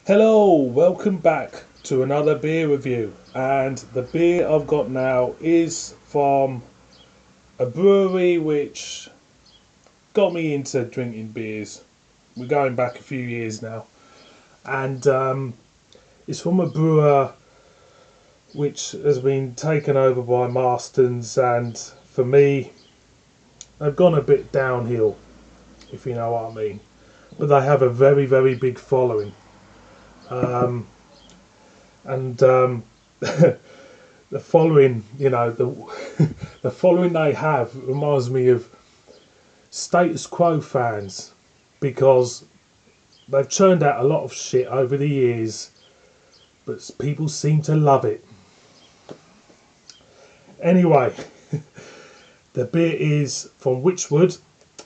Hello, welcome back to another beer review. And the beer I've got now is from a brewery which got me into drinking beers. We're going back a few years now. And it's from a brewer which has been taken over by Marston's. And for me, they've gone a bit downhill, if you know what I mean. But they have a very, very big following. Um, and the following, the following they have reminds me of status quo fans because they've churned out a lot of shit over the years, but people seem to love it. Anyway, the beer is from Wychwood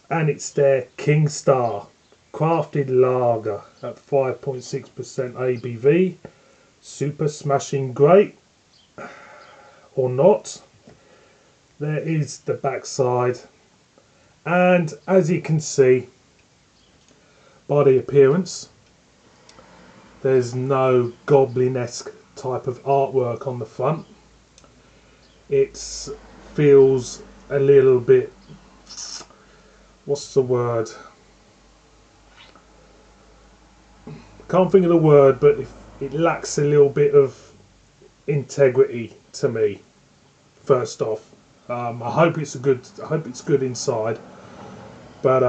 and it's their King Star crafted lager at 5.6% ABV. Super smashing great or not. There is the backside, and as you can see by the appearance, there's no goblin-esque type of artwork on the front. It feels a little bit, what's the word? Can't think of the word, but it lacks a little bit of integrity to me. First off, I hope it's good inside, but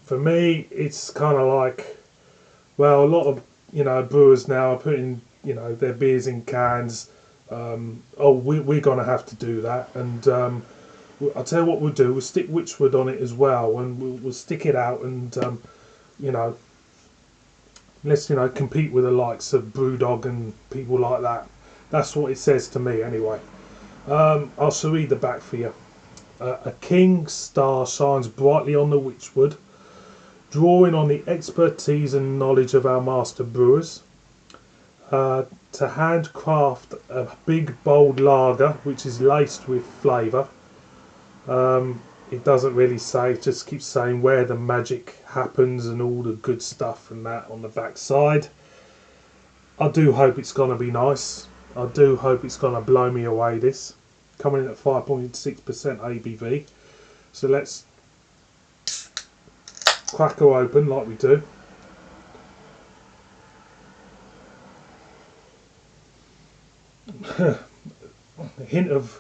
for me, it's kind of like, well, a lot of brewers now are putting their beers in cans. We're gonna have to do that, and I'll tell you what we'll do. We'll stick Wychwood on it as well, and we'll stick it out, and you know, let's compete with the likes of BrewDog and people like that. That's what it says to me, anyway. I'll also read the back for you. A king star shines brightly on the Wychwood, drawing on the expertise and knowledge of our master brewers to handcraft a big bold lager which is laced with flavour. It doesn't really say, it just keeps saying where the magic happens and all the good stuff and that on the back side. I do hope it's going to be nice. I do hope it's going to blow me away, this. Coming in at 5.6% ABV. So let's crack her open like we do. A hint of,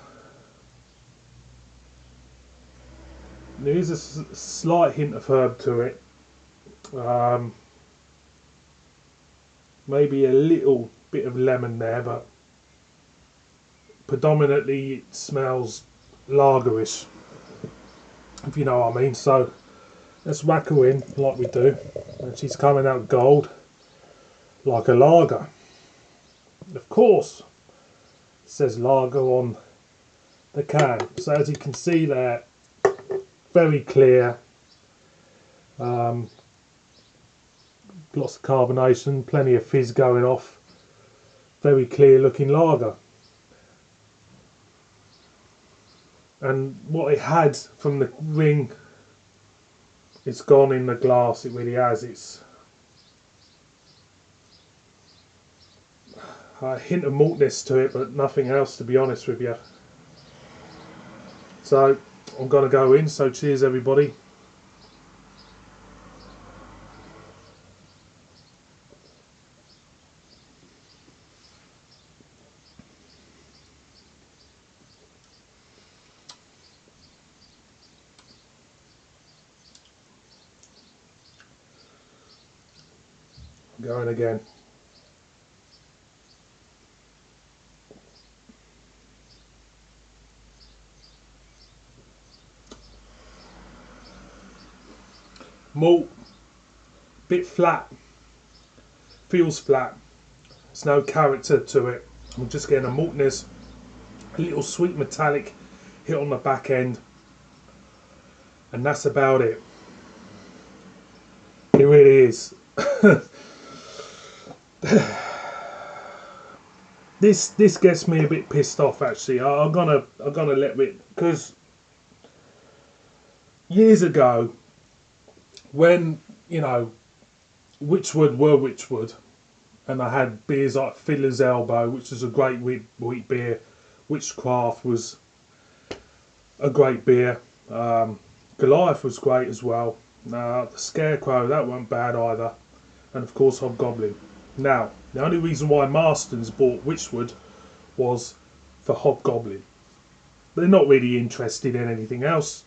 there is a slight hint of herb to it. Maybe a little bit of lemon there, but predominantly it smells lagerish, if you know what I mean. So let's whack her in like we do, and she's coming out gold like a lager. Of course, it says lager on the can. So as you can see there, very clear, lots of carbonation, plenty of fizz going off, very clear looking lager. And what it had from the ring, it's gone in the glass. It really has. It's a hint of maltness to it, but nothing else, to be honest with you. So I'm going to go in. So cheers, everybody. Going again. Malt, bit flat, feels flat. There's no character to it. I'm just getting a maltness, a little sweet metallic hit on the back end, and that's about it. It really is. This gets me a bit pissed off, actually. I'm gonna let it, because years ago, when Wychwood were Wychwood, and I had beers like Fiddler's Elbow, which was a great wheat beer. Witchcraft was a great beer. Goliath was great as well. The Scarecrow, that wasn't bad either. And of course Hobgoblin. Now, the only reason why Marston's bought Wychwood was for Hobgoblin. They're not really interested in anything else.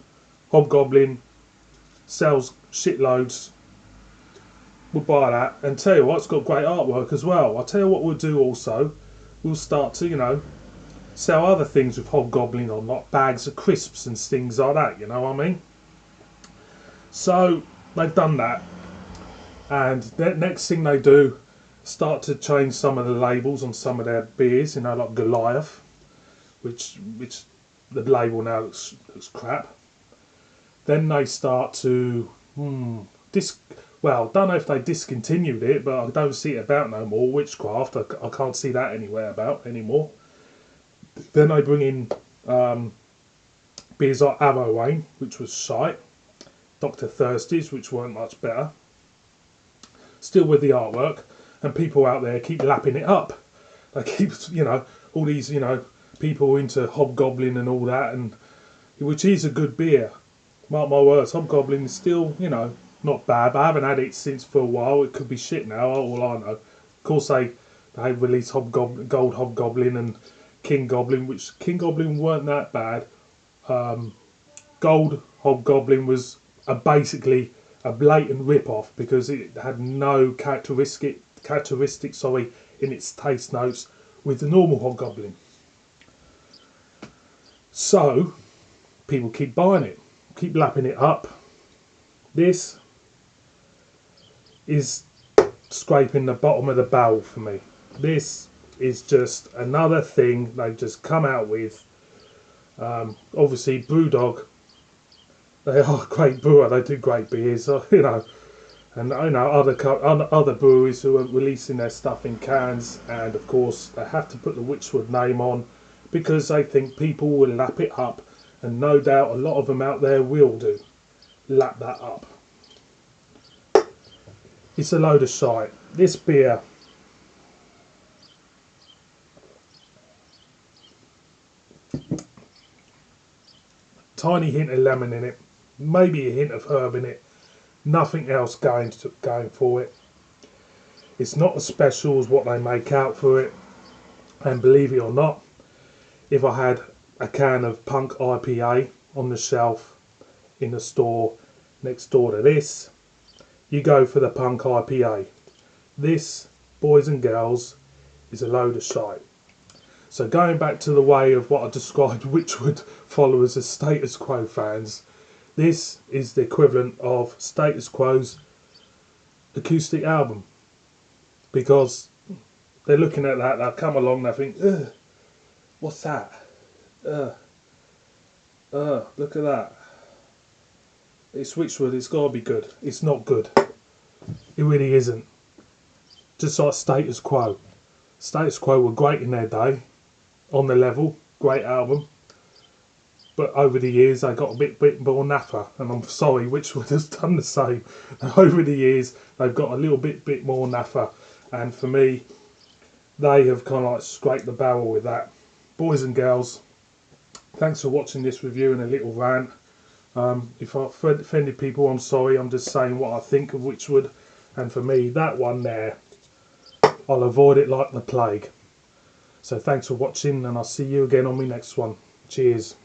Hobgoblin sells shitloads. We'll buy that. And tell you what, it's got great artwork as well. I'll tell you what we'll do also. We'll start to, sell other things with Hobgoblin on, like bags of crisps and things like that, you know what I mean? So, they've done that. And the next thing they do, start to change some of the labels on some of their beers, like Goliath, which the label now looks crap. Then they start to, don't know if they discontinued it, but I don't see it about no more. Witchcraft, I can't see that anywhere about anymore. Then they bring in beers like Arrowwayne, which was shite. Dr. Thirsty's, which weren't much better. Still with the artwork, and people out there keep lapping it up. They keep, all these, people into Hobgoblin and all that, and which is a good beer. Mark my words, Hobgoblin is still, not bad, but I haven't had it since for a while. It could be shit now, all I know. Of course, they released Gold Hobgoblin and King Goblin, which King Goblin weren't that bad. Gold Hobgoblin was basically a blatant rip-off because it had no characteristics in its taste notes with the normal Hobgoblin. So people keep buying it, keep lapping it up. This is scraping the bottom of the barrel for me. This is just another thing they've just come out with. Obviously Brewdog, they are a great brewer, they do great beers, and other breweries who are releasing their stuff in cans, and of course they have to put the Wychwood name on because they think people will lap it up, and no doubt a lot of them out there will do lap that up. It's a load of shite. This beer, tiny hint of lemon in it, maybe a hint of herb in it, nothing else going for it. It's not as special as what they make out for it, and believe it or not, if I had a can of Punk IPA on the shelf in the store next door to this, you go for the Punk IPA. This, boys and girls, is a load of shite. So going back to the way of what I described Wychwood followers as Status Quo fans, this is the equivalent of Status Quo's acoustic album. Because they're looking at that, they'll come along, they think, ugh, what's that? Look at that. It's Wychwood, it's got to be good. It's not good. It really isn't. Just like Status Quo. Status Quo were great in their day, on the level, great album. But over the years they got a bit more naff, and I'm sorry, Wychwood has done the same. Over the years they've got a little bit more naff, and for me, they have kind of like scraped the barrel with that. Boys and girls, thanks for watching this review and a little rant. If I've offended people, I'm sorry. I'm just saying what I think of Wychwood, and for me, that one there, I'll avoid it like the plague. So thanks for watching, and I'll see you again on my next one. Cheers.